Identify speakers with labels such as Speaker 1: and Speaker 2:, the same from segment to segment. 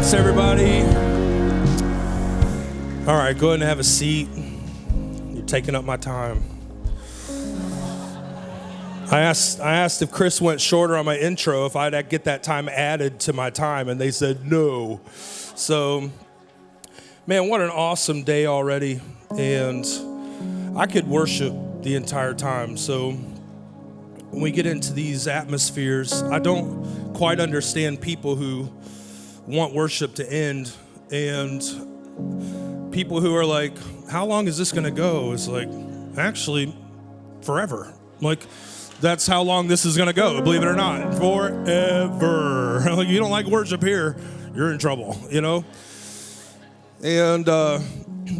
Speaker 1: Thanks, everybody. All right, go ahead and have a seat. You're taking up my time. I asked if Chris went shorter on my intro, if I'd get that time added to my time, and they said no. So, man, what an awesome day already. And I could worship the entire time. So when we get into these atmospheres, I don't quite understand people who want worship to end and people who are like, how long is this going to go? It's like, actually, forever. Like, that's how long this is going to go, believe it or not. Forever. Like, you don't like worship here, you're in trouble, you know? And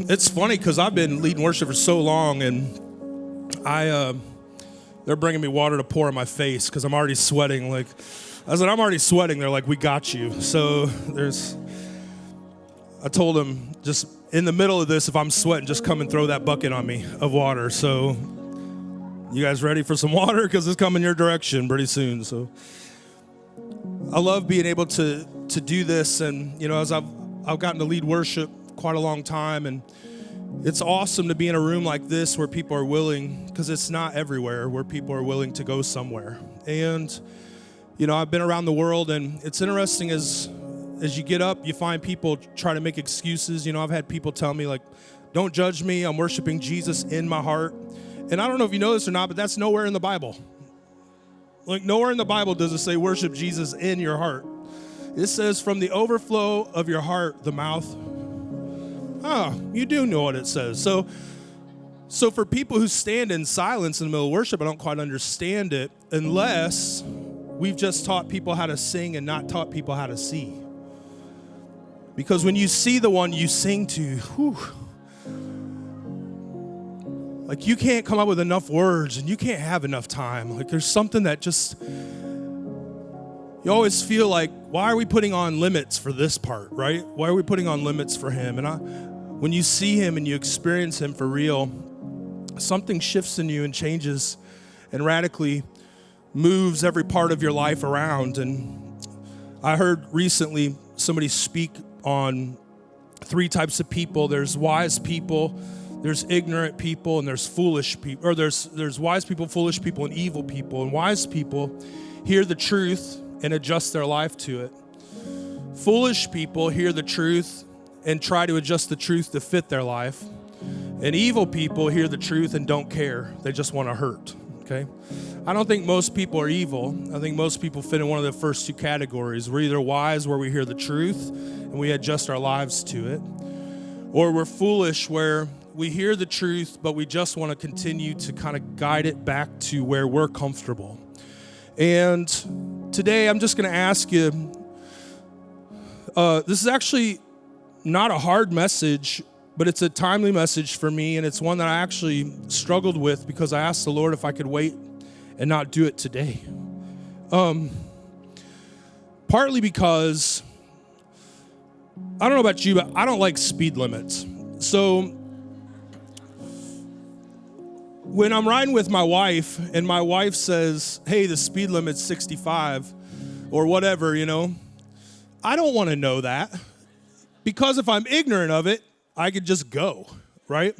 Speaker 1: it's funny because I've been leading worship for so long, and they're bringing me water to pour in my face because I'm already sweating. Like, I said, I'm already sweating. They're like, we got you. So I told them, just in the middle of this, if I'm sweating, just come and throw that bucket on me of water. So you guys ready for some water? Because it's coming your direction pretty soon. So I love being able to do this. And, you know, as I've gotten to lead worship quite a long time, and it's awesome to be in a room like this where people are willing, because it's not everywhere, where people are willing to go somewhere. And, you know, I've been around the world, and it's interesting as you get up, you find people try to make excuses. You know, I've had people tell me, like, don't judge me, I'm worshiping Jesus in my heart. And I don't know if you know this or not, but that's nowhere in the Bible. Like, nowhere in the Bible does it say worship Jesus in your heart. It says from the overflow of your heart, the mouth. You do know what it says. So for people who stand in silence in the middle of worship, I don't quite understand it unless we've just taught people how to sing and not taught people how to see. Because when you see the one you sing to, like, you can't come up with enough words and you can't have enough time. Like, there's something that just, you always feel like, why are we putting on limits for this part, right? Why are we putting on limits for him? And when you see him and you experience him for real, something shifts in you and changes and radically moves every part of your life around. And I heard recently somebody speak on 3 types of people. There's wise people, there's ignorant people, and there's foolish people. Or there's wise people, foolish people, and evil people. And wise people hear the truth and adjust their life to it. Foolish people hear the truth and try to adjust the truth to fit their life. And evil people hear the truth and don't care. They just want to hurt, okay? I don't think most people are evil. I think most people fit in one of the first 2 categories. We're either wise, where we hear the truth and we adjust our lives to it, or we're foolish, where we hear the truth, but we just want to continue to kind of guide it back to where we're comfortable. And today I'm just going to ask you, this is actually not a hard message, but it's a timely message for me, and it's one that I actually struggled with because I asked the Lord if I could wait and not do it today. Partly because, I don't know about you, but I don't like speed limits. So when I'm riding with my wife and my wife says, hey, the speed limit's 65 or whatever, you know, I don't want to know that, because if I'm ignorant of it, I could just go, right?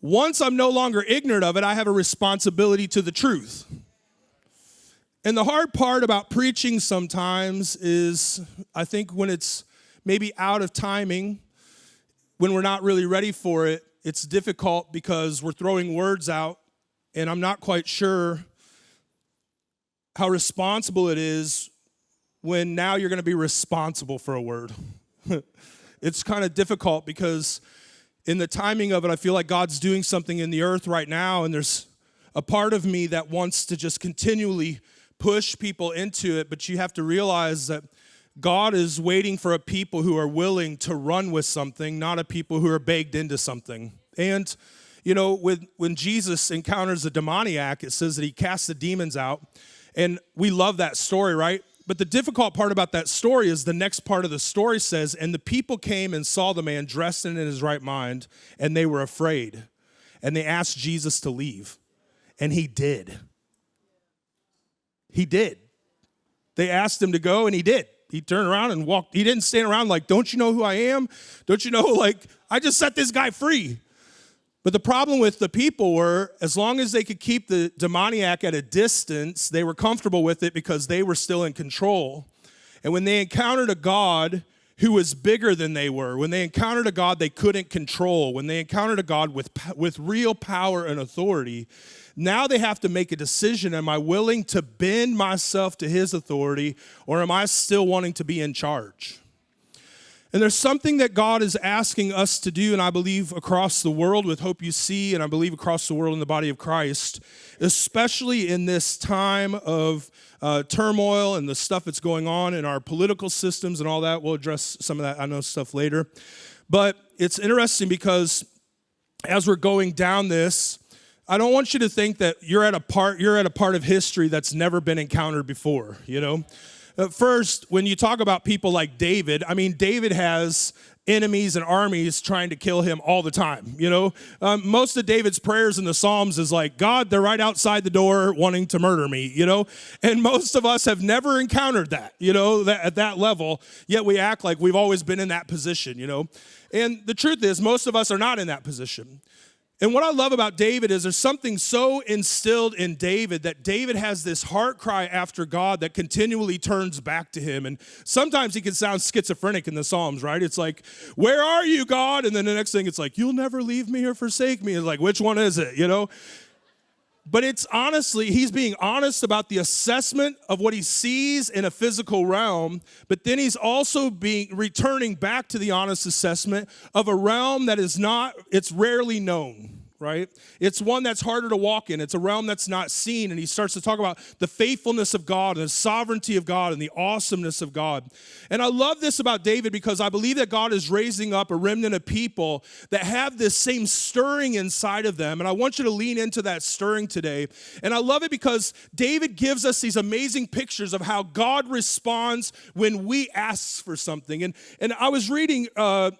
Speaker 1: Once I'm no longer ignorant of it, I have a responsibility to the truth. And the hard part about preaching sometimes is, I think, when it's maybe out of timing, when we're not really ready for it, it's difficult because we're throwing words out, and I'm not quite sure how responsible it is when now you're going to be responsible for a word. It's kind of difficult because in the timing of it, I feel like God's doing something in the earth right now, and there's a part of me that wants to just continually push people into it, but you have to realize that God is waiting for a people who are willing to run with something, not a people who are baked into something. And, you know, when Jesus encounters a demoniac, it says that he casts the demons out, and we love that story, right? But the difficult part about that story is the next part of the story says, and the people came and saw the man dressed in his right mind, and they were afraid. And they asked Jesus to leave. And he did. He did. They asked him to go, and he did. He turned around and walked. He didn't stand around like, don't you know who I am? Don't you know, like, I just set this guy free. But the problem with the people were, as long as they could keep the demoniac at a distance, they were comfortable with it because they were still in control. And when they encountered a God who was bigger than they were, when they encountered a God they couldn't control, when they encountered a God with real power and authority, now they have to make a decision. Am I willing to bend myself to his authority, or am I still wanting to be in charge? And there's something that God is asking us to do, and I believe across the world with HopeUC, and I believe across the world in the body of Christ, especially in this time of turmoil and the stuff that's going on in our political systems and all that. We'll address some of that, I know, stuff later. But it's interesting because as we're going down this, I don't want you to think that you're at a part of history that's never been encountered before, you know? First, when you talk about people like David, I mean, David has enemies and armies trying to kill him all the time, you know? Most of David's prayers in the Psalms is like, God, they're right outside the door wanting to murder me, you know? And most of us have never encountered that, you know, at that level, yet we act like we've always been in that position, you know? And the truth is, most of us are not in that position. And what I love about David is there's something so instilled in David that David has this heart cry after God that continually turns back to him. And sometimes he can sound schizophrenic in the Psalms, right? It's like, where are you, God? And then the next thing it's like, you'll never leave me or forsake me. It's like, which one is it, you know? But it's honestly, he's being honest about the assessment of what he sees in a physical realm, but then he's also returning back to the honest assessment of a realm that is not, it's rarely known, right? It's one that's harder to walk in. It's a realm that's not seen, and he starts to talk about the faithfulness of God and the sovereignty of God and the awesomeness of God. And I love this about David because I believe that God is raising up a remnant of people that have this same stirring inside of them, and I want you to lean into that stirring today. And I love it because David gives us these amazing pictures of how God responds when we ask for something. And I was reading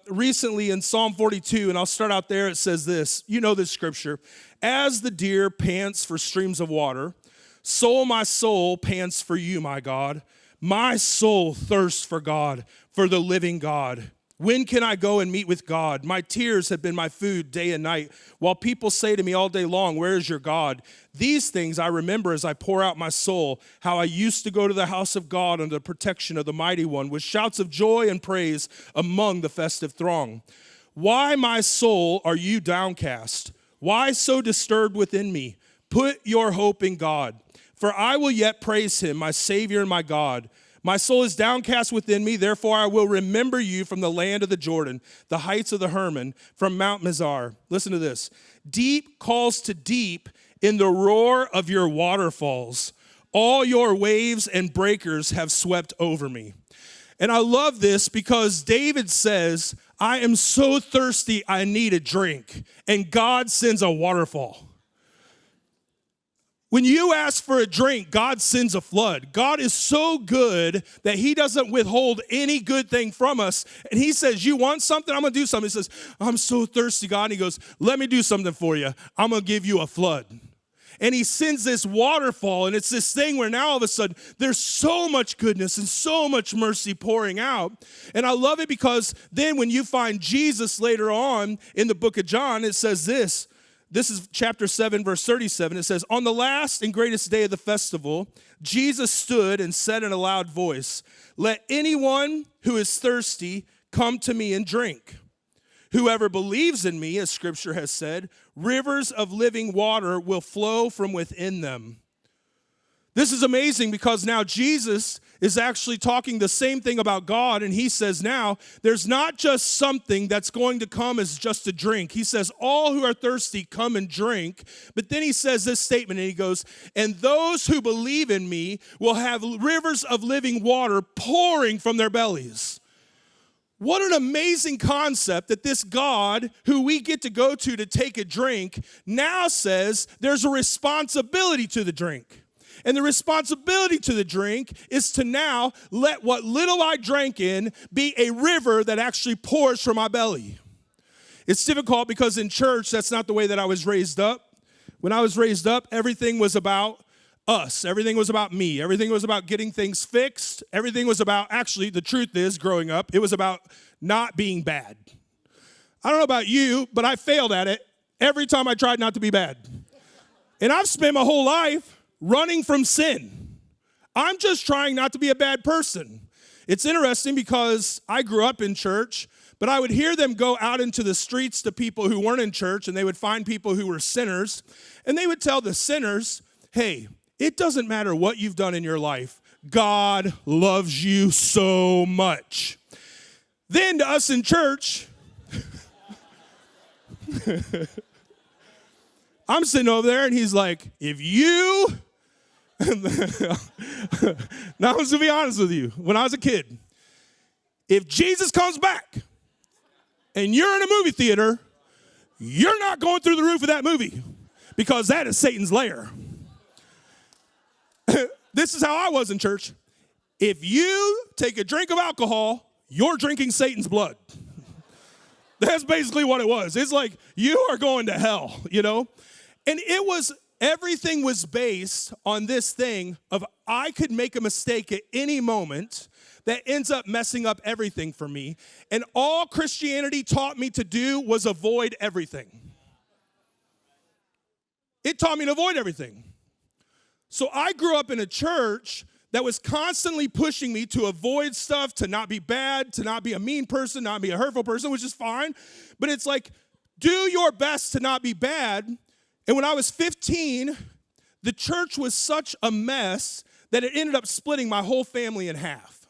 Speaker 1: recently in Psalm 42, and I'll start out there. It says this, you know this scripture, as the deer pants for streams of water, so my soul pants for you, my God. My soul thirsts for God, for the living God. When can I go and meet with God? My tears have been my food day and night, while people say to me all day long, where is your God? These things I remember as I pour out my soul, how I used to go to the house of God under the protection of the Mighty One, with shouts of joy and praise among the festive throng. Why, my soul, are you downcast? Why so disturbed within me? Put your hope in God, for I will yet praise him, my Savior and my God. My soul is downcast within me, therefore I will remember you from the land of the Jordan, the heights of the Hermon, from Mount Mizar. Listen to this. Deep calls to deep in the roar of your waterfalls. All your waves and breakers have swept over me. And I love this because David says, I am so thirsty, I need a drink. And God sends a waterfall. When you ask for a drink, God sends a flood. God is so good that he doesn't withhold any good thing from us. And he says, you want something? I'm going to do something. He says, I'm so thirsty, God. And he goes, let me do something for you. I'm going to give you a flood. And he sends this waterfall, and it's this thing where now all of a sudden there's so much goodness and so much mercy pouring out. And I love it because then when you find Jesus later on in the book of John, it says this. This is chapter 7, verse 37. It says, on the last and greatest day of the festival, Jesus stood and said in a loud voice, let anyone who is thirsty come to me and drink. Whoever believes in me, as scripture has said, rivers of living water will flow from within them. This is amazing because now Jesus is actually talking the same thing about God, and he says now, there's not just something that's going to come as just a drink. He says, all who are thirsty, come and drink. But then he says this statement, and he goes, and those who believe in me will have rivers of living water pouring from their bellies. What an amazing concept that this God who we get to go to take a drink now says there's a responsibility to the drink. And the responsibility to the drink is to now let what little I drank in be a river that actually pours from my belly. It's difficult because in church, that's not the way that I was raised up. When I was raised up, everything was about us. Everything was about me. Everything was about getting things fixed. Everything was about, actually, the truth is, growing up, it was about not being bad. I don't know about you, but I failed at it every time I tried not to be bad. And I've spent my whole life running from sin. I'm just trying not to be a bad person. It's interesting because I grew up in church, but I would hear them go out into the streets to people who weren't in church, and they would find people who were sinners, and they would tell the sinners, hey, it doesn't matter what you've done in your life. God loves you so much. Then to us in church, I'm sitting over there, and he's like, if you, now I'm just going to be honest with you. When I was a kid, if Jesus comes back and you're in a movie theater, you're not going through the roof of that movie because that is Satan's lair. This is how I was in church. If you take a drink of alcohol, you're drinking Satan's blood. That's basically what it was. It's like, you are going to hell, you know? And everything was based on this thing of I could make a mistake at any moment that ends up messing up everything for me. And all Christianity taught me to do was avoid everything. It taught me to avoid everything. So I grew up in a church that was constantly pushing me to avoid stuff, to not be bad, to not be a mean person, not be a hurtful person, which is fine. But it's like, do your best to not be bad. And when I was 15, the church was such a mess that it ended up splitting my whole family in half.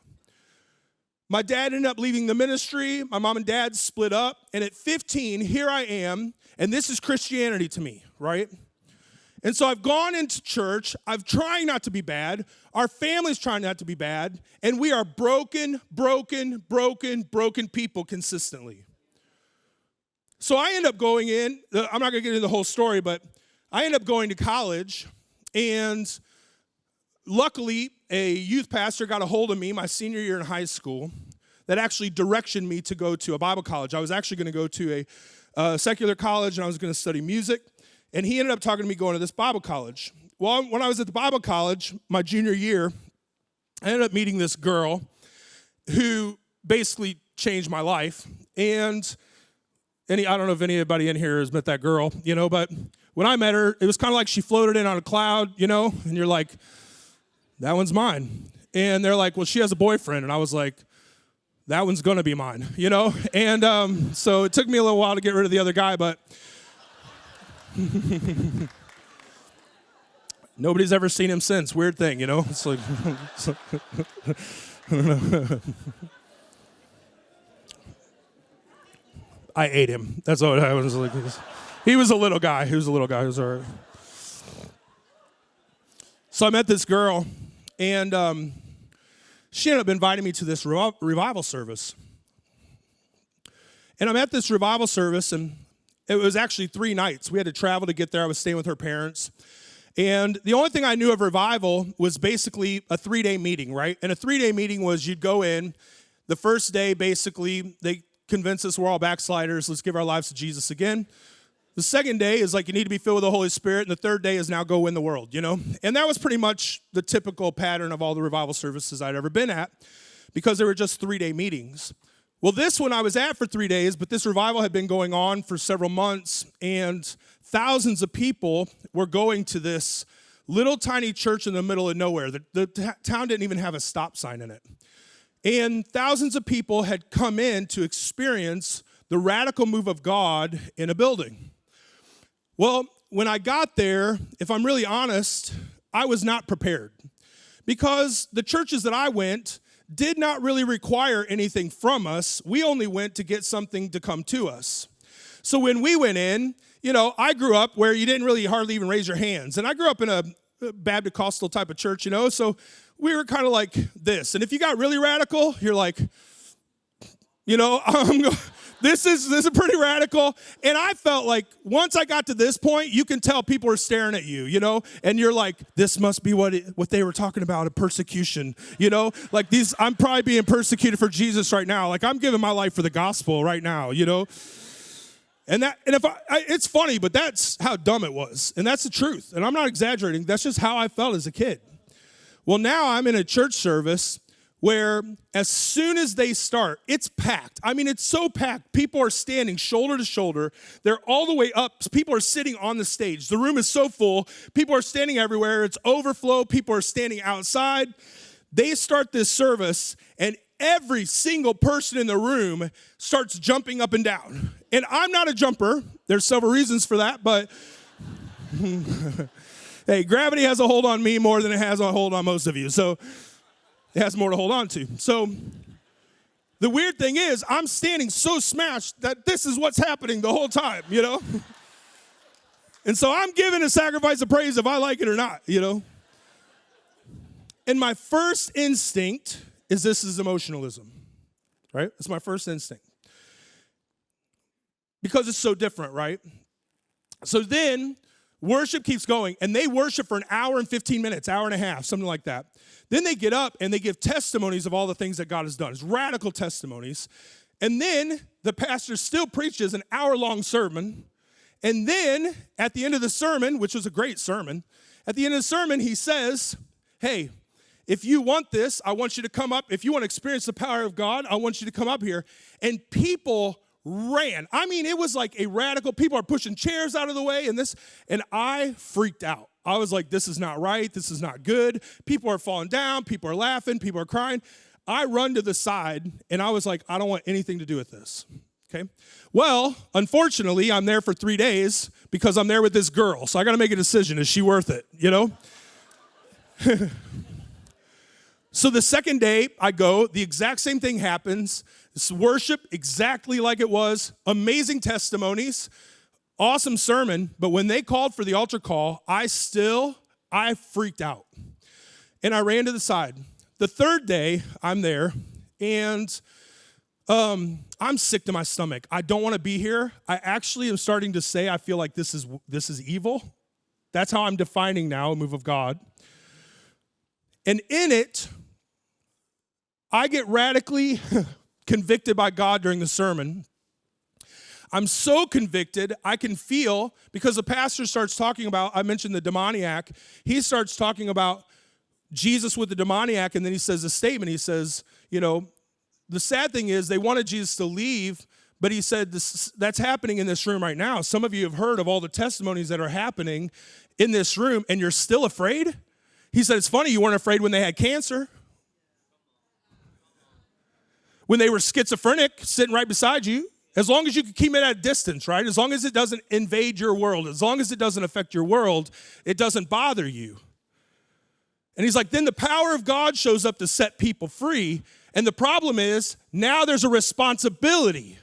Speaker 1: My dad ended up leaving the ministry. My mom and dad split up. And at 15, here I am. And this is Christianity to me, right? And so I've gone into church. I'm trying not to be bad. Our family's trying not to be bad. And we are broken people consistently. So I end up going in. I'm not going to get into the whole story, but I end up going to college. And luckily, a youth pastor got a hold of me my senior year in high school that actually directioned me to go to a Bible college. I was actually going to go to a secular college, and I was going to study music. And he ended up talking to me going to this Bible college. Well, when I was at the Bible college, my junior year, I ended up meeting this girl who basically changed my life. And I don't know if anybody in here has met that girl, you know, but when I met her, it was kind of like she floated in on a cloud, you know, and you're like, that one's mine. And they're like, well, she has a boyfriend. And I was like, that one's going to be mine, you know. And so it took me a little while to get rid of the other guy, but nobody's ever seen him since. Weird thing, you know? It's like, I don't know. I ate him. That's what I was like. He was a little guy. He was all right. So I met this girl, and she ended up inviting me to this revival service. And I'm at this revival service, and it was actually 3 nights. We had to travel to get there. I was staying with her parents. And the only thing I knew of revival was basically a 3-day meeting, right? And a 3-day meeting was you'd go in. The first day, basically, they convinced us we're all backsliders. Let's give our lives to Jesus again. The second day is like you need to be filled with the Holy Spirit. And the third day is now go win the world, you know? And that was pretty much the typical pattern of all the revival services I'd ever been at because they were just 3-day meetings. Well, this one I was at for 3 days, but this revival had been going on for several months, and thousands of people were going to this little tiny church in the middle of nowhere. The town didn't even have a stop sign in it. And thousands of people had come in to experience the radical move of God in a building. Well, when I got there, if I'm really honest, I was not prepared because the churches that I went did not really require anything from us. We only went to get something to come to us. So when we went in, you know, I grew up where you didn't really hardly even raise your hands. And I grew up in a Baptist Costal type of church, you know, so we were kind of like this. And if you got really radical, you're like, you know, this is pretty radical. And I felt like once I got to this point, you can tell people are staring at you, you know, and you're like, this must be what they were talking about, a persecution, you know, like I'm probably being persecuted for Jesus right now. Like I'm giving my life for the gospel right now, you know. And if it's funny, but that's how dumb it was. And that's the truth. And I'm not exaggerating. That's just how I felt as a kid. Well, now I'm in a church service where as soon as they start, it's packed. I mean, it's so packed. People are standing shoulder to shoulder. They're all the way up. People are sitting on the stage. The room is so full. People are standing everywhere. It's overflow. People are standing outside. They start this service, and every single person in the room starts jumping up and down. And I'm not a jumper. There's several reasons for that, but hey, gravity has a hold on me more than it has a hold on most of you. So it has more to hold on to. So the weird thing is I'm standing so smashed that this is what's happening the whole time, you know? And so I'm giving a sacrifice of praise if I like it or not, you know? And my first instinct is this is emotionalism, right? It's my first instinct. Because it's so different, right? So then worship keeps going, and they worship for an hour and 15 minutes, hour and a half, something like that. Then they get up and they give testimonies of all the things that God has done. It's radical testimonies. And then the pastor still preaches an hour-long sermon. And then at the end of the sermon, which was a great sermon, at the end of the sermon, he says, hey, if you want this, I want you to come up. If you want to experience the power of God, I want you to come up here. And people ran. I mean, it was like a radical, people are pushing chairs out of the way and I freaked out. I was like, this is not right. This is not good. People are falling down. People are laughing. People are crying. I run to the side and I was like, I don't want anything to do with this. Okay. Well, unfortunately, I'm there for 3 days because I'm there with this girl. So I got to make a decision. Is she worth it? You know? So the second day I go, the exact same thing happens. It's worship exactly like it was. Amazing testimonies. Awesome sermon. But when they called for the altar call, I freaked out. And I ran to the side. The third day I'm there and I'm sick to my stomach. I don't want to be here. I actually am starting to say I feel like this is evil. That's how I'm defining now a move of God. And in it, I get radically convicted by God during the sermon. I'm so convicted, I can feel, because the pastor starts talking about, I mentioned the demoniac, he starts talking about Jesus with the demoniac, and then he says a statement. He says, you know, the sad thing is they wanted Jesus to leave, but he said that's happening in this room right now. Some of you have heard of all the testimonies that are happening in this room, and you're still afraid? He said, it's funny, you weren't afraid when they had cancer. When they were schizophrenic, sitting right beside you. As long as you can keep it at a distance, right? As long as it doesn't invade your world, as long as it doesn't affect your world, it doesn't bother you. And he's like, then the power of God shows up to set people free. And the problem is, now there's a responsibility.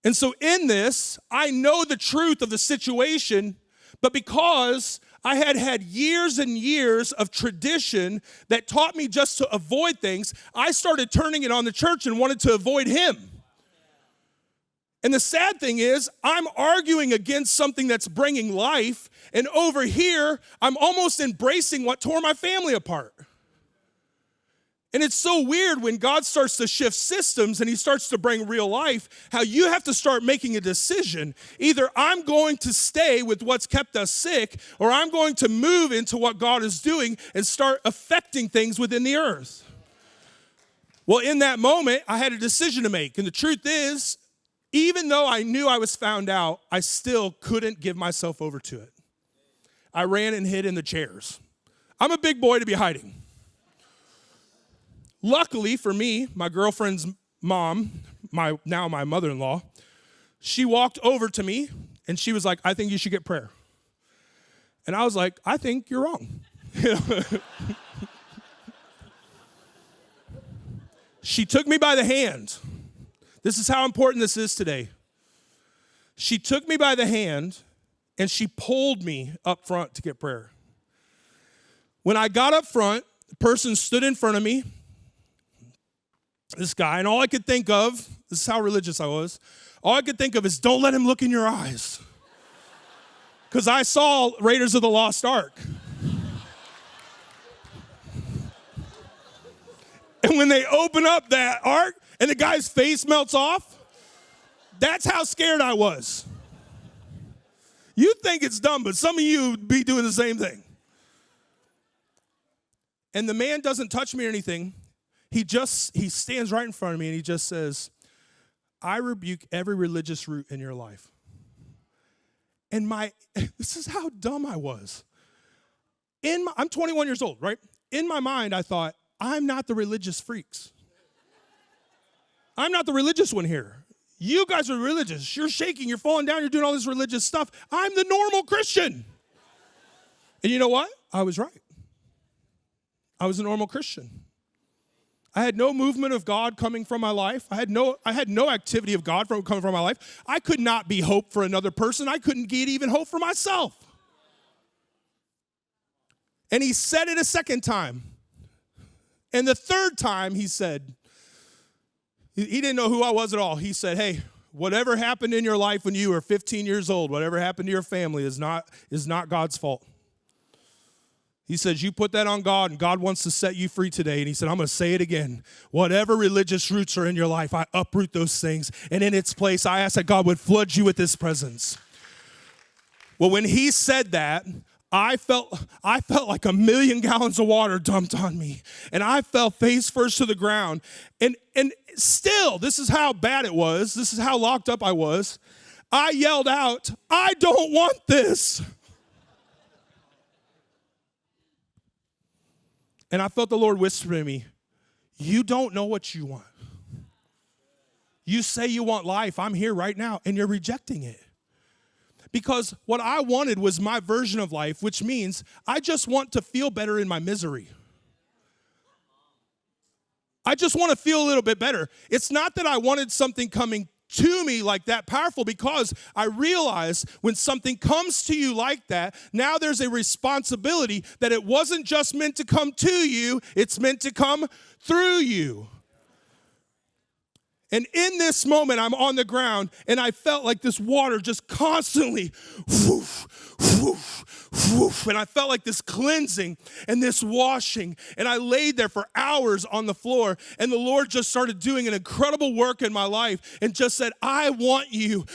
Speaker 1: And so in this, I know the truth of the situation, but because I had years and years of tradition that taught me just to avoid things, I started turning it on the church and wanted to avoid him. And the sad thing is, I'm arguing against something that's bringing life, and over here, I'm almost embracing what tore my family apart. And it's so weird when God starts to shift systems and he starts to bring real life, how you have to start making a decision. Either I'm going to stay with what's kept us sick, or I'm going to move into what God is doing and start affecting things within the earth. Well, in that moment, I had a decision to make. And the truth is, even though I knew I was found out, I still couldn't give myself over to it. I ran and hid in the chairs. I'm a big boy to be hiding. Luckily for me, my girlfriend's mom, now my mother-in-law, she walked over to me and she was like, I think you should get prayer. And I was like, I think you're wrong. She took me by the hand. This is how important this is today. She took me by the hand and she pulled me up front to get prayer. When I got up front, the person stood in front of me, this guy, and all I could think of, this is how religious I was, all I could think of is don't let him look in your eyes. Because I saw Raiders of the Lost Ark. And when they open up that ark and the guy's face melts off, That's how scared I was. You think it's dumb, but some of you be doing the same thing. And the man doesn't touch me or anything. He stands right in front of me and he just says, I rebuke every religious root in your life. And this is how dumb I was. I'm 21 years old, right? In my mind, I thought, I'm not the religious freaks. I'm not the religious one here. You guys are religious. You're shaking, you're falling down, you're doing all this religious stuff. I'm the normal Christian. And you know what? I was right. I was a normal Christian. I had no movement of God coming from my life. I had no activity of God coming from my life. I could not be hope for another person. I couldn't get even hope for myself. And he said it a second time. And the third time he said, he didn't know who I was at all. He said, hey, whatever happened in your life when you were 15 years old, whatever happened to your family is not God's fault. He says, you put that on God, and God wants to set you free today. And he said, I'm going to say it again. Whatever religious roots are in your life, I uproot those things. And in its place, I ask that God would flood you with his presence. Well, when he said that, I felt like 1,000,000 gallons of water dumped on me. And I fell face first to the ground. And still, this is how bad it was. This is how locked up I was. I yelled out, I don't want this. And I felt the Lord whisper to me, you don't know what you want. You say you want life. I'm here right now, and you're rejecting it. Because what I wanted was my version of life, which means I just want to feel better in my misery. I just want to feel a little bit better. It's not that I wanted something coming to me like that powerful, because I realize when something comes to you like that, now there's a responsibility that it wasn't just meant to come to you, it's meant to come through you. And in this moment, I'm on the ground, and I felt like this water just constantly, whoosh, whoosh, whoosh, and I felt like this cleansing and this washing, and I laid there for hours on the floor, and the Lord just started doing an incredible work in my life and just said, I want you,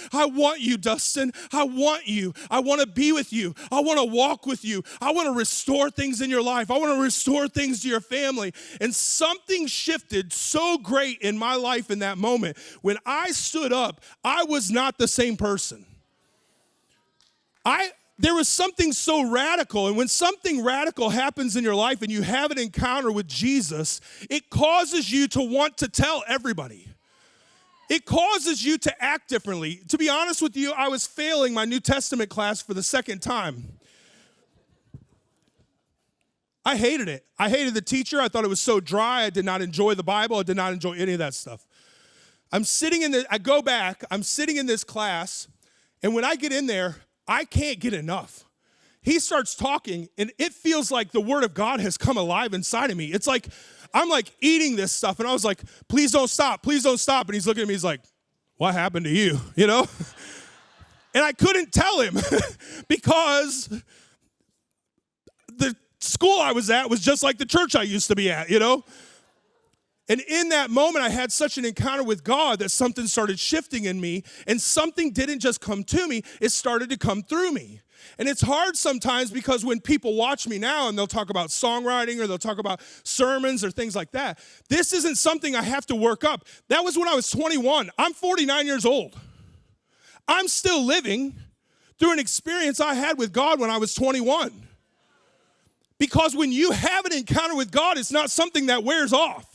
Speaker 1: Dustin, I want you, I want to be with you, I want to walk with you, I want to restore things in your life, I want to restore things to your family. And something shifted so great in my life in that moment. When I stood up, I was not the same person. There was something so radical, and when something radical happens in your life and you have an encounter with Jesus, it causes you to want to tell everybody. It causes you to act differently. To be honest with you, I was failing my New Testament class for the second time. I hated it. I hated the teacher. I thought it was so dry. I did not enjoy the Bible. I did not enjoy any of that stuff. I'm sitting in this class, and when I get in there, I can't get enough. He starts talking, and it feels like the word of God has come alive inside of me. It's like, I'm like eating this stuff, and I was like, please don't stop, please don't stop. And he's looking at me, he's like, what happened to you, you know? And I couldn't tell him because the school I was at was just like the church I used to be at, you know? And in that moment, I had such an encounter with God that something started shifting in me, and something didn't just come to me, it started to come through me. And it's hard sometimes because when people watch me now and they'll talk about songwriting or they'll talk about sermons or things like that, this isn't something I have to work up. That was when I was 21. I'm 49 years old. I'm still living through an experience I had with God when I was 21. Because when you have an encounter with God, it's not something that wears off.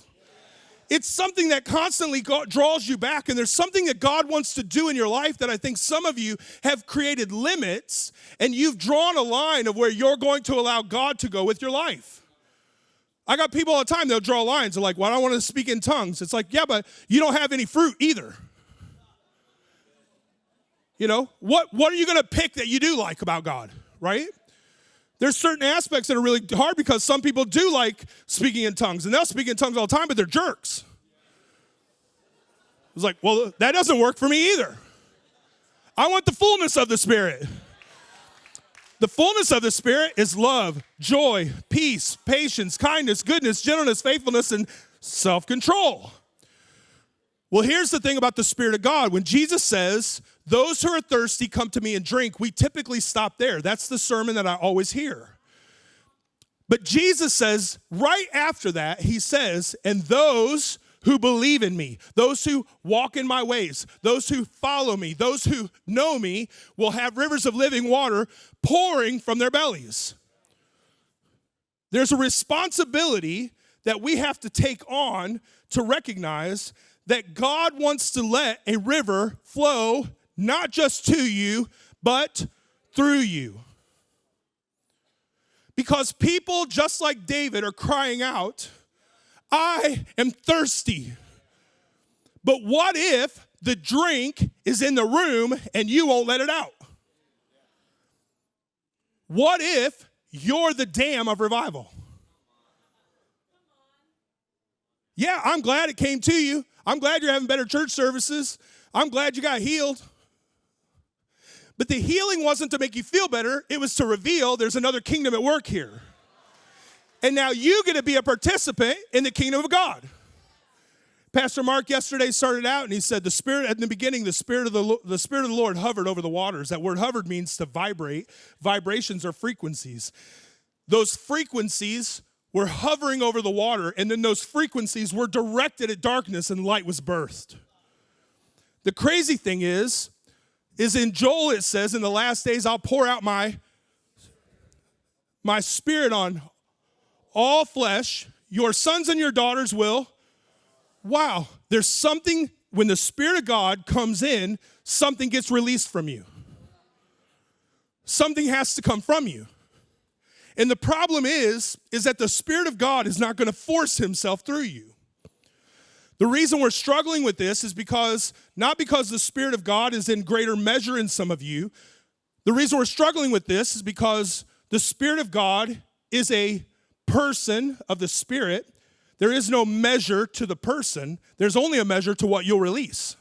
Speaker 1: It's something that constantly draws you back, and there's something that God wants to do in your life that I think some of you have created limits, and you've drawn a line of where you're going to allow God to go with your life. I got people all the time, they'll draw lines. They're like, well, I don't want to speak in tongues. It's like, yeah, but you don't have any fruit either. You know, what are you going to pick that you do like about God, right? There's certain aspects that are really hard because some people do like speaking in tongues, and they'll speak in tongues all the time, but they're jerks. It's like, well, that doesn't work for me either. I want the fullness of the Spirit. The fullness of the Spirit is love, joy, peace, patience, kindness, goodness, gentleness, faithfulness, and self-control. Well, here's the thing about the Spirit of God. When Jesus says, those who are thirsty come to me and drink, we typically stop there. That's the sermon that I always hear. But Jesus says, right after that, he says, and those who believe in me, those who walk in my ways, those who follow me, those who know me will have rivers of living water pouring from their bellies. There's a responsibility that we have to take on to recognize that God wants to let a river flow not just to you, but through you. Because people, just like David, are crying out, I am thirsty. But what if the drink is in the room and you won't let it out? What if you're the dam of revival? Yeah, I'm glad it came to you. I'm glad you're having better church services. I'm glad you got healed. But the healing wasn't to make you feel better. It was to reveal there's another kingdom at work here. And now you get to be a participant in the kingdom of God. Pastor Mark yesterday started out and he said, the Spirit, at the beginning, the Spirit of the Lord hovered over the waters. That word hovered means to vibrate. Vibrations are frequencies. Those frequencies were hovering over the water, and then those frequencies were directed at darkness, and light was birthed. The crazy thing is in Joel it says, in the last days I'll pour out my Spirit on all flesh. Your sons and your daughters will. Wow, there's something, when the Spirit of God comes in, something gets released from you. Something has to come from you. And the problem is that the Spirit of God is not going to force himself through you. The reason we're struggling with this is not because the Spirit of God is in greater measure in some of you. The reason we're struggling with this is because the Spirit of God is a person of the Spirit. There is no measure to the person. There's only a measure to what you'll release.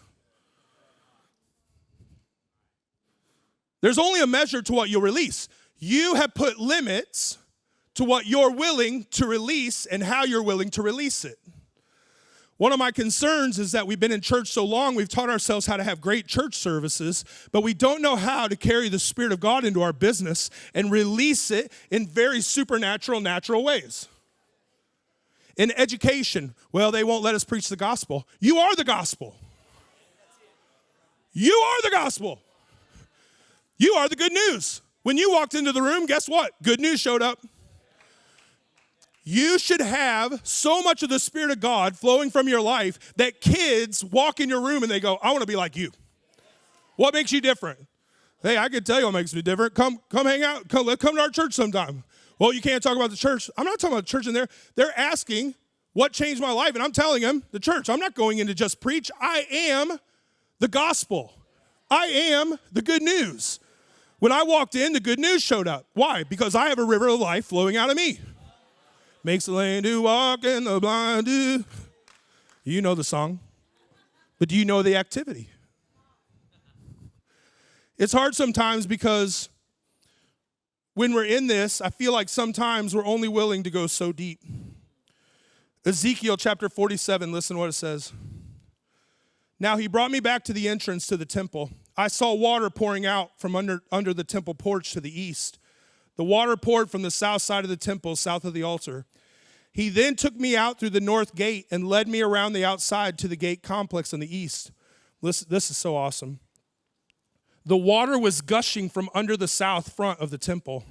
Speaker 1: There's only a measure to what you'll release. You have put limits to what you're willing to release and how you're willing to release it. One of my concerns is that we've been in church so long, we've taught ourselves how to have great church services, but we don't know how to carry the Spirit of God into our business and release it in very supernatural, natural ways. In education, well, they won't let us preach the gospel. You are the gospel. You are the gospel. You are the good news. When you walked into the room, guess what? Good news showed up. You should have so much of the Spirit of God flowing from your life that kids walk in your room and they go, I want to be like you. What makes you different? Hey, I can tell you what makes me different. Come hang out. Come to our church sometime. Well, you can't talk about the church. I'm not talking about the church in there. They're asking what changed my life, and I'm telling them the church. I'm not going in to just preach. I am the gospel. I am the good news. When I walked in, the good news showed up. Why? Because I have a river of life flowing out of me. Makes the lame do walk and the blind do. You know the song. But do you know the activity? It's hard sometimes because when we're in this, I feel like sometimes we're only willing to go so deep. Ezekiel chapter 47, listen to what it says. Now he brought me back to the entrance to the temple. I saw water pouring out from under the temple porch to the east. The water poured from the south side of the temple, south of the altar. He then took me out through the north gate and led me around the outside to the gate complex on the east. Listen, this is so awesome. The water was gushing from under the south front of the temple.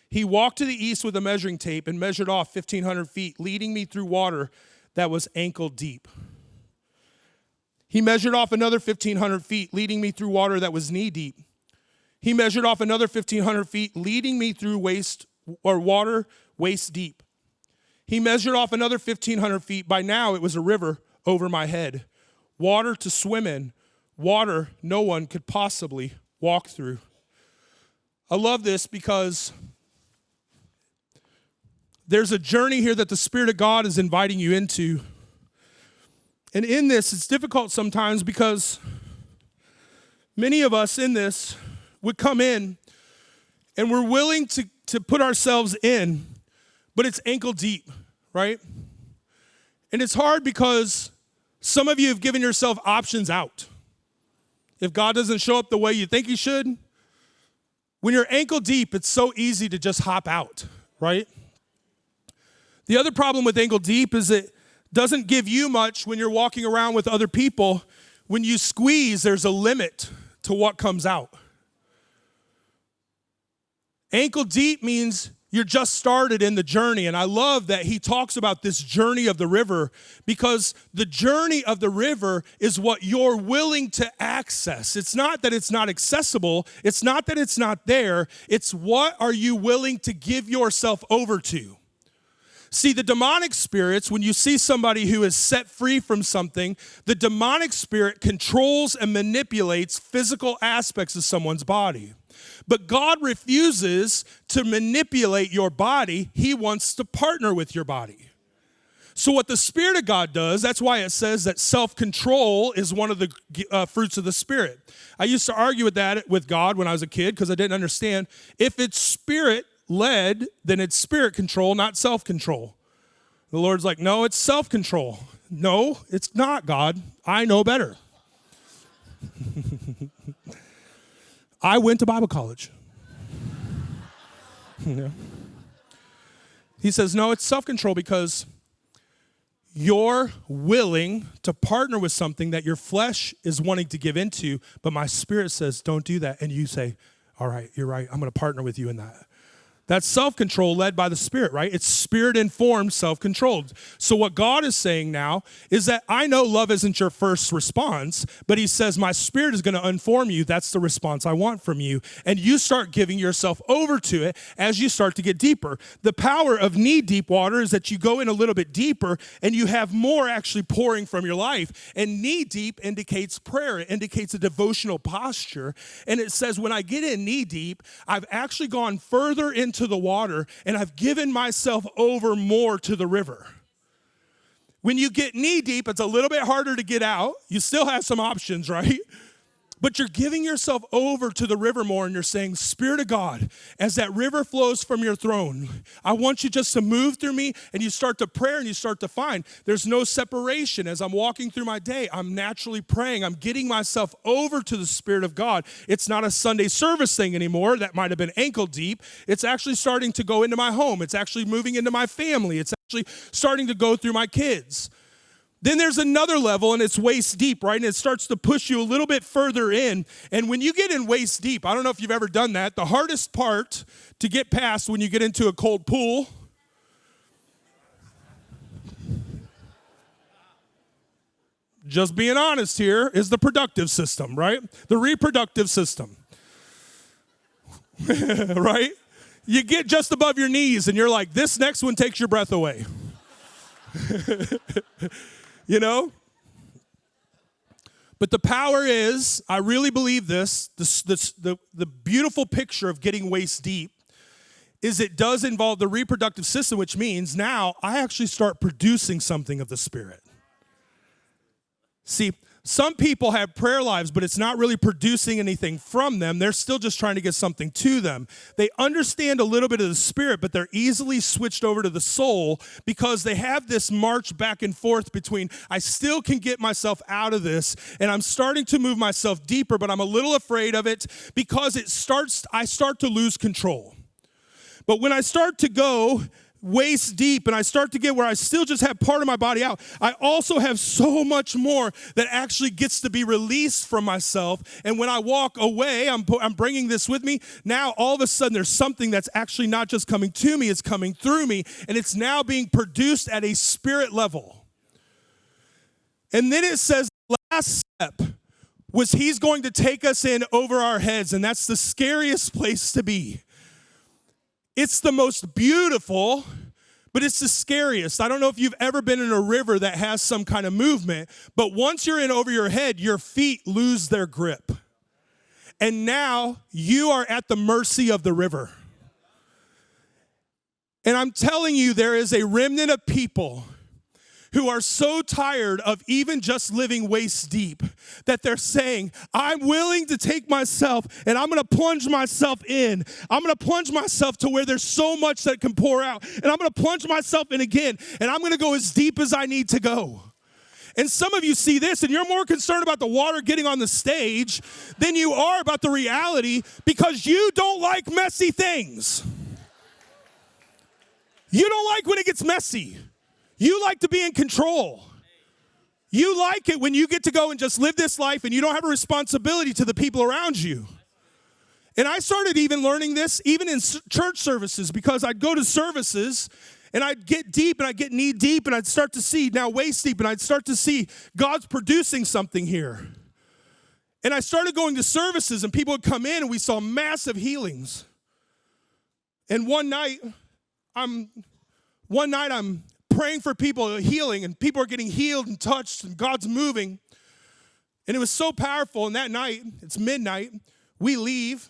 Speaker 1: He walked to the east with a measuring tape and measured off 1,500 feet, leading me through water that was ankle deep. He measured off another 1,500 feet, leading me through water that was knee deep. He measured off another 1,500 feet, leading me through water waist deep. He measured off another 1,500 feet. By now, it was a river over my head. Water to swim in. Water no one could possibly walk through. I love this because there's a journey here that the Spirit of God is inviting you into. And in this, it's difficult sometimes because many of us in this would come in and we're willing to put ourselves in, but it's ankle deep, right? And it's hard because Some of you have given yourself options out. If God doesn't show up the way you think he should, when you're ankle deep, it's so easy to just hop out, right? The other problem with ankle deep is it doesn't give you much when you're walking around with other people. When you squeeze, there's a limit to what comes out. Ankle deep means you're just started in the journey. And I love that he talks about this journey of the river, because the journey of the river is what you're willing to access. It's not that it's not accessible. It's not that it's not there. It's what are you willing to give yourself over to? See, the demonic spirits, when you see somebody who is set free from something, the demonic spirit controls and manipulates physical aspects of someone's body. But God refuses to manipulate your body. He wants to partner with your body. So what the Spirit of God does, that's why it says that self-control is one of the fruits of the Spirit. I used to argue with God when I was a kid because I didn't understand. If it's Spirit-led, then it's spirit control, not self-control. The Lord's like, no, it's self-control. No, it's not, God. I know better. I went to Bible college. Yeah. He says, no, it's self-control because you're willing to partner with something that your flesh is wanting to give into, but my spirit says, don't do that. And you say, all right, you're right. I'm going to partner with you in that. That's self-control led by the Spirit, right? It's Spirit-informed, self-controlled. So what God is saying now is that I know love isn't your first response, but he says my Spirit is going to inform you. That's the response I want from you. And you start giving yourself over to it as you start to get deeper. The power of knee-deep water is that you go in a little bit deeper and you have more actually pouring from your life. And knee-deep indicates prayer. It indicates a devotional posture. And it says when I get in knee-deep, I've actually gone further into the water, and I've given myself over more to the river. When you get knee deep, it's a little bit harder to get out. You still have some options, right? But you're giving yourself over to the river more, and you're saying, Spirit of God, as that river flows from your throne, I want you just to move through me, and you start to pray, and you start to find there's no separation. As I'm walking through my day, I'm naturally praying. I'm getting myself over to the Spirit of God. It's not a Sunday service thing anymore. That might have been ankle deep. It's actually starting to go into my home. It's actually moving into my family. It's actually starting to go through my kids. Then there's another level, and it's waist deep, right? And it starts to push you a little bit further in. And when you get in waist deep, I don't know if you've ever done that. The hardest part to get past when you get into a cold pool, just being honest here, is the productive system, right? The reproductive system, right? You get just above your knees, and you're like, this next one takes your breath away. You know? But the power is, I really believe the beautiful picture of getting waist deep is it does involve the reproductive system, which means now I actually start producing something of the Spirit. See, some people have prayer lives, but it's not really producing anything from them. They're still just trying to get something to them. They understand a little bit of the Spirit, but they're easily switched over to the soul because they have this march back and forth between, I still can get myself out of this, and I'm starting to move myself deeper, but I'm a little afraid of it because I start to lose control. But when I start to go waist deep and I start to get where I still just have part of my body out, I also have so much more that actually gets to be released from myself. And when I walk away, I'm bringing this with me. Now, all of a sudden, there's something that's actually not just coming to me, it's coming through me, and it's now being produced at a spirit level. And then it says the last step was he's going to take us in over our heads, and that's the scariest place to be. It's the most beautiful, but it's the scariest. I don't know if you've ever been in a river that has some kind of movement, but once you're in over your head, your feet lose their grip. And now you are at the mercy of the river. And I'm telling you, there is a remnant of people who are so tired of even just living waist deep that they're saying, I'm willing to take myself and I'm going to plunge myself in. I'm going to plunge myself to where there's so much that can pour out. And I'm going to plunge myself in again. And I'm going to go as deep as I need to go. And some of you see this and you're more concerned about the water getting on the stage than you are about the reality because you don't like messy things. You don't like when it gets messy. You like to be in control. You like it when you get to go and just live this life and you don't have a responsibility to the people around you. And I started even learning this even in church services because I'd go to services and I'd get deep and I'd get knee deep and I'd start to see, now waist deep, and I'd start to see God's producing something here. And I started going to services and people would come in and we saw massive healings. And one night I'm praying for people healing and people are getting healed and touched and God's moving. And it was so powerful. And that night, it's midnight, we leave.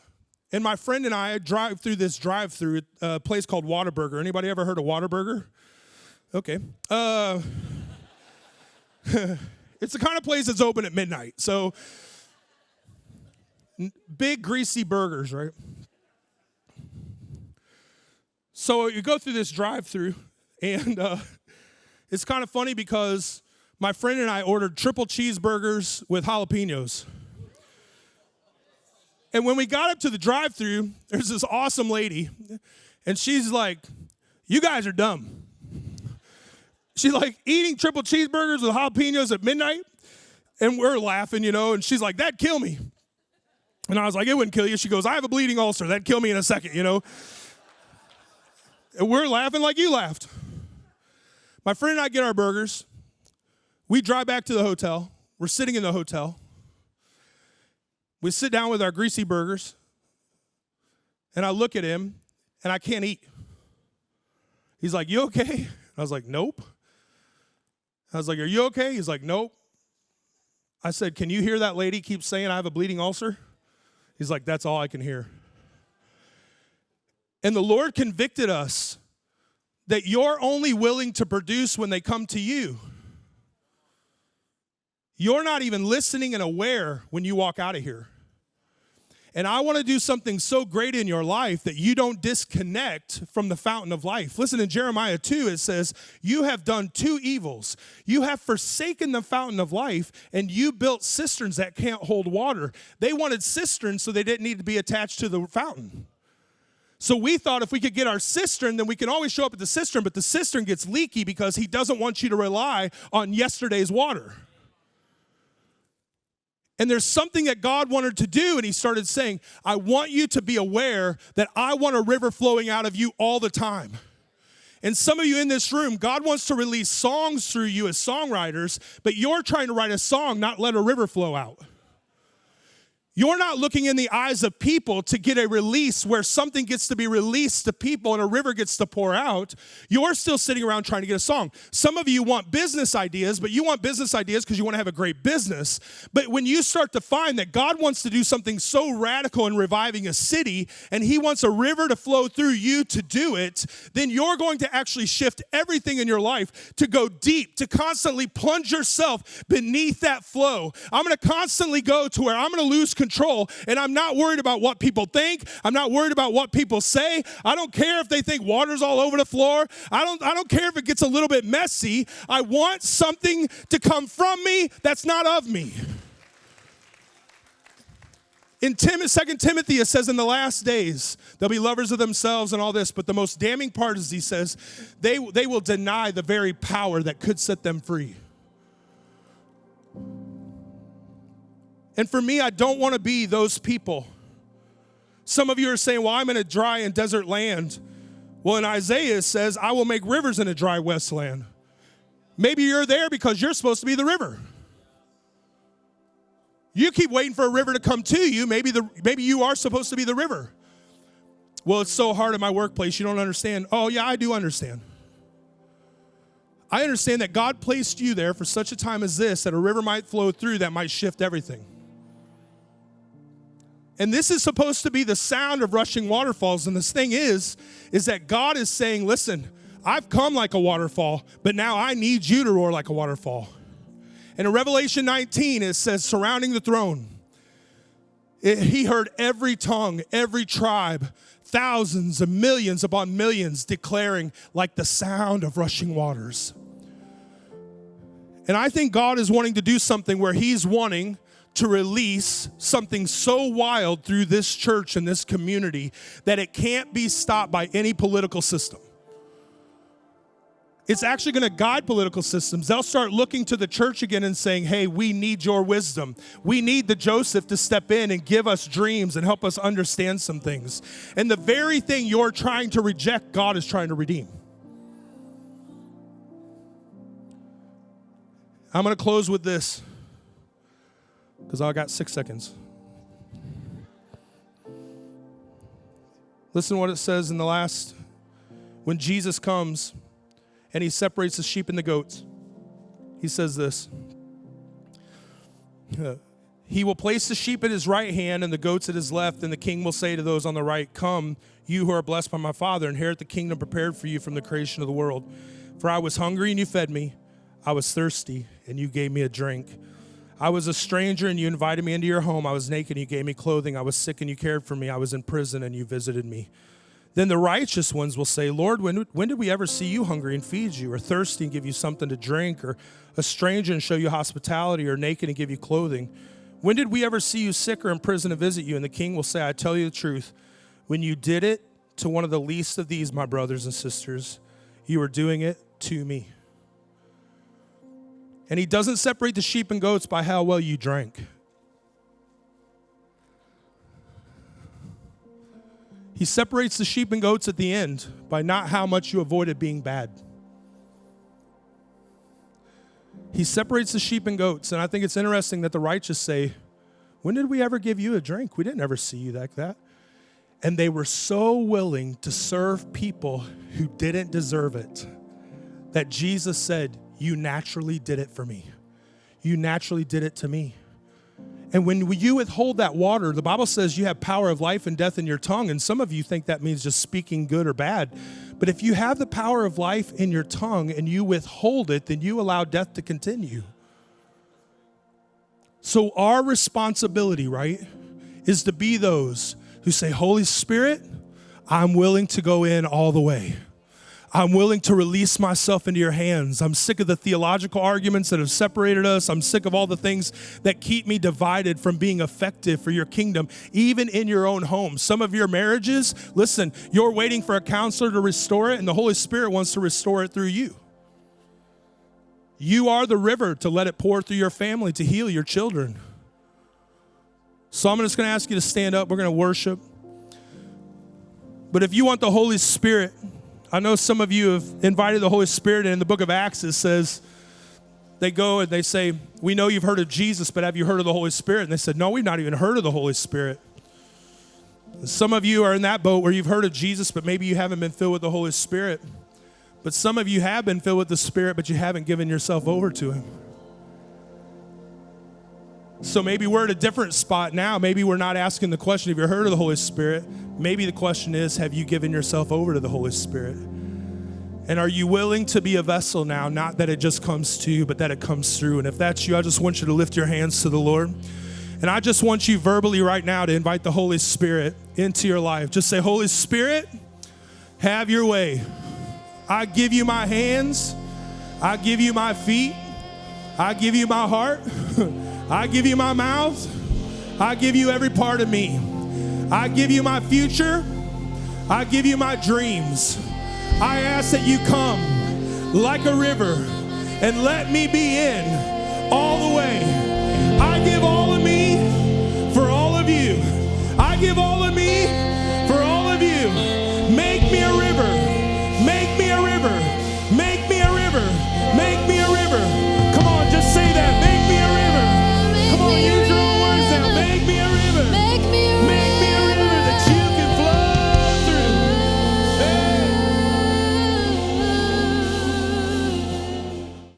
Speaker 1: And my friend and I drive through this drive-through a place called Whataburger. Anybody ever heard of Whataburger? Okay. It's the kind of place that's open at midnight. So big, greasy burgers, right? So you go through this drive-through, and it's kind of funny because my friend and I ordered triple cheeseburgers with jalapenos. And when we got up to the drive-thru, there's this awesome lady, and she's like, you guys are dumb. She's like eating triple cheeseburgers with jalapenos at midnight, and we're laughing, and she's like, that'd kill me. And I was like, it wouldn't kill you. She goes, I have a bleeding ulcer. That'd kill me in a second, And we're laughing like you laughed. My friend and I get our burgers. We drive back to the hotel. We're sitting in the hotel. We sit down with our greasy burgers, and I look at him, and I can't eat. He's like, you okay? I was like, nope. I was like, are you okay? He's like, nope. I said, can you hear that lady keep saying I have a bleeding ulcer? He's like, that's all I can hear. And the Lord convicted us that you're only willing to produce when they come to you. You're not even listening and aware when you walk out of here. And I want to do something so great in your life that you don't disconnect from the fountain of life. Listen, in Jeremiah 2, it says, you have done two evils. You have forsaken the fountain of life, and you built cisterns that can't hold water. They wanted cisterns so they didn't need to be attached to the fountain. So we thought if we could get our cistern, then we can always show up at the cistern, but the cistern gets leaky because he doesn't want you to rely on yesterday's water. And there's something that God wanted to do, and he started saying, I want you to be aware that I want a river flowing out of you all the time. And some of you in this room, God wants to release songs through you as songwriters, but you're trying to write a song, not let a river flow out. You're not looking in the eyes of people to get a release where something gets to be released to people and a river gets to pour out. You're still sitting around trying to get a song. Some of you want business ideas, but you want business ideas because you want to have a great business. But when you start to find that God wants to do something so radical in reviving a city, and he wants a river to flow through you to do it, then you're going to actually shift everything in your life to go deep, to constantly plunge yourself beneath that flow. I'm going to constantly go to where I'm going to lose control, and I'm not worried about what people think. I'm not worried about what people say. I don't care if they think water's all over the floor. I don't care if it gets a little bit messy. I want something to come from me that's not of me. In 2 Timothy, it says in the last days, they'll be lovers of themselves and all this, but the most damning part is he says, they will deny the very power that could set them free. And for me, I don't want to be those people. Some of you are saying, well, I'm in a dry and desert land. Well, in Isaiah, it says, I will make rivers in a dry wasteland. Maybe you're there because you're supposed to be the river. You keep waiting for a river to come to you. Maybe you are supposed to be the river. Well, it's so hard in my workplace, you don't understand. Oh, yeah, I do understand. I understand that God placed you there for such a time as this, that a river might flow through that might shift everything. And this is supposed to be the sound of rushing waterfalls. And this thing is that God is saying, listen, I've come like a waterfall, but now I need you to roar like a waterfall. And in Revelation 19, it says, surrounding the throne, he heard every tongue, every tribe, thousands and millions upon millions declaring like the sound of rushing waters. And I think God is wanting to do something where he's wanting to release something so wild through this church and this community that it can't be stopped by any political system. It's actually going to guide political systems. They'll start looking to the church again and saying, hey, we need your wisdom. We need the Joseph to step in and give us dreams and help us understand some things. And the very thing you're trying to reject, God is trying to redeem. I'm going to close with this because I got 6 seconds. Listen to what it says in the last, when Jesus comes and he separates the sheep and the goats. He says this. He will place the sheep at his right hand and the goats at his left, and the king will say to those on the right, come, you who are blessed by my Father, inherit the kingdom prepared for you from the creation of the world. For I was hungry and you fed me. I was thirsty and you gave me a drink. I was a stranger and you invited me into your home. I was naked and you gave me clothing. I was sick and you cared for me. I was in prison and you visited me. Then the righteous ones will say, Lord, when did we ever see you hungry and feed you, or thirsty and give you something to drink, or a stranger and show you hospitality, or naked and give you clothing? When did we ever see you sick or in prison to visit you? And the king will say, I tell you the truth, when you did it to one of the least of these, my brothers and sisters, you were doing it to me. And he doesn't separate the sheep and goats by how well you drank. He separates the sheep and goats at the end by not how much you avoided being bad. He separates the sheep and goats, and I think it's interesting that the righteous say, when did we ever give you a drink? We didn't ever see you like that. And they were so willing to serve people who didn't deserve it that Jesus said, you naturally did it for me. You naturally did it to me. And when you withhold that water, the Bible says you have power of life and death in your tongue. And some of you think that means just speaking good or bad. But if you have the power of life in your tongue and you withhold it, then you allow death to continue. So our responsibility, right, is to be those who say, Holy Spirit, I'm willing to go in all the way. I'm willing to release myself into your hands. I'm sick of the theological arguments that have separated us. I'm sick of all the things that keep me divided from being effective for your kingdom, even in your own home. Some of your marriages, listen, you're waiting for a counselor to restore it, and the Holy Spirit wants to restore it through you. You are the river to let it pour through your family to heal your children. So I'm just going to ask you to stand up. We're going to worship. But if you want the Holy Spirit, I know some of you have invited the Holy Spirit, and in the book of Acts it says, they go and they say, we know you've heard of Jesus, but have you heard of the Holy Spirit? And they said, no, we've not even heard of the Holy Spirit. Some of you are in that boat where you've heard of Jesus, but maybe you haven't been filled with the Holy Spirit. But some of you have been filled with the Spirit, but you haven't given yourself over to Him. So maybe we're at a different spot now. Maybe we're not asking the question, have you heard of the Holy Spirit? Maybe the question is, have you given yourself over to the Holy Spirit? And are you willing to be a vessel now? Not that it just comes to you, but that it comes through. And if that's you, I just want you to lift your hands to the Lord. And I just want you verbally right now to invite the Holy Spirit into your life. Just say, Holy Spirit, have your way. I give you my hands. I give you my feet. I give you my heart. I give you my mouth. I give you every part of me. I give you my future. I give you my dreams. I ask that you come like a river and let me be in all the way. I give all of me for all of you. I give all of me for all of you.